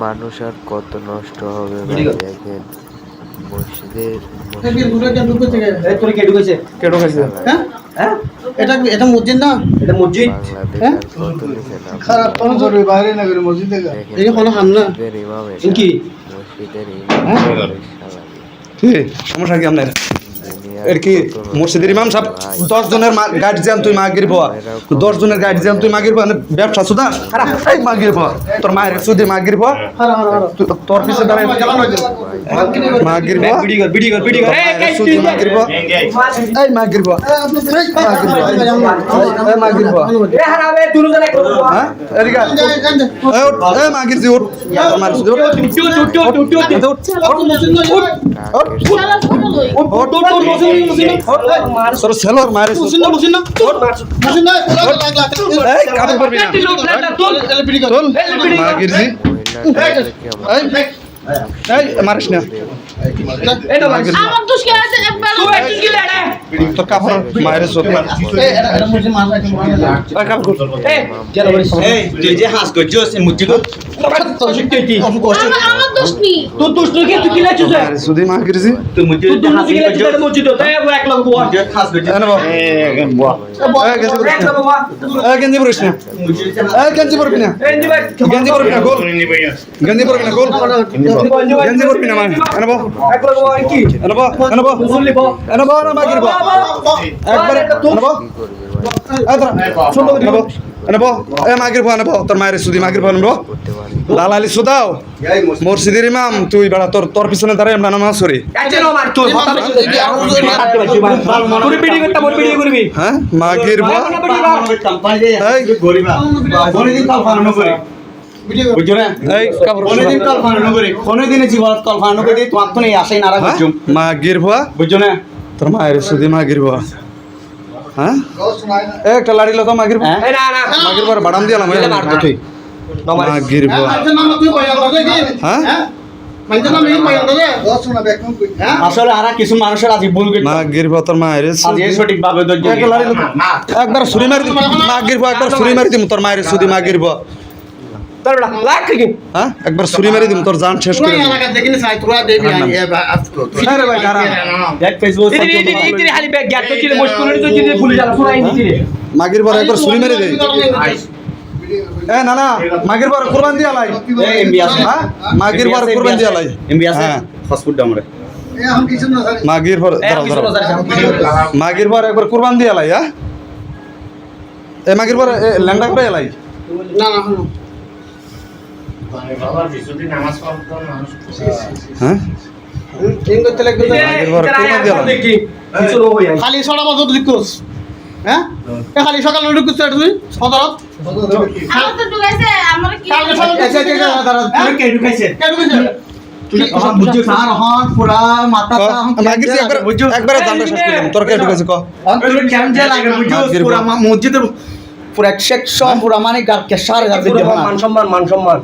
মানুষ আর কত নষ্ট হবে ভাই দেখেন মসজিদের এটা মসজিদ না, এটা মসজিদ। বাংলাদেশ আর কত নিচে নামবে। খারাপ কোন করবে বাইরে না করে মসজিদ থেকে দেখেন, এই হলো হামলা মসজিদের ইমাম এটা, কি মসজিদের ইমাম কি সমস্যা কি আপনার এর কি মসজিদের ইমাম সাহেব 10 জনের গার্জিয়ান তুই মাগির বাবা 10 জনের গার্জিয়ান তুই মাগির বাবা ব্যবসা সুদা এই মাগির বাবা তোর মায়ের সুদি মাগির বাবা তোর পিছে দাঁড়ায় মাগির বাবা বিডি কর এই সুদি মাগির বাবা এই মাগির বাবা এই মাগির বাবা এ হারাবে দুনো জনে হ্যাঁ এদিকে এই মাগির জি উঠ আমার সুদি তোর সেলর মারে মাগির জি মারিস না তোর কাপড় মায়ের চোখ যে হাস করছো সে মুজি সুদি মাগির জি তুই মুজি গেঞ্জি পরিস না গেঞ্জি পরবি না গেঞ্জি পরবি না গোল গেঞ্জি পরবি না গোল গেঞ্জি পরবি না মানে এনেবো এনেবো এনেবো এনেবো না মাগির বাবা একবারে এনেবো এনেবো এনেবো এ মাগির বাবা এনেবো তোর মায়ের সুদি মাগির বাবা এনেবো লালালি সুদাও মসজিদের ইমাম তুই বেড়া তোর তোর পিছনে দাঁড়াই আমরা নামাজ পড়ি হ্যাঁ মাগির বাবা মাগির বাবা বুঝছো না তোর মায়ের সুদি মাগির বাবা হ্যাঁ একটা লাড়িলো তো মাগির বাবা মাগির বাবা বাড়াম দিলাম মাগির বাবা হ্যাঁ আসলে আর কিছু মানুষের আজ ভুল মাগির বাবা তোর মায়ের সঠিক ভাবে একবার ছুরি মারি দিম মাগির বাবা একবার ছুরি মারি দিম তোর মায়ের সুদি মাগির বাবা হ্যাঁ একবার ছুরি মারি দিম তোর জান শেষ করে মাগির বাবা একবার ছুরি মারি দে এ না না মাগির বাবা কুরবান দিয়া লাই হ্যাঁ মাগির বাবা কুরবান দিয়া লাই হ্যাঁ ফাস্টফুড আমরা মাগির বাবা মাগির বাবা একবার কুরবান দিয়া লাই হ্যাঁ এ মাগির বাবা ল্যাংডা করে লাই না না হ্যাঁ খালি ছটা বছর লিখোস হ্যাঁ খালি সকালে লিখোস তুই সদরত মসজিদের পুরা সেকশন পুরা মানে মান সম্মান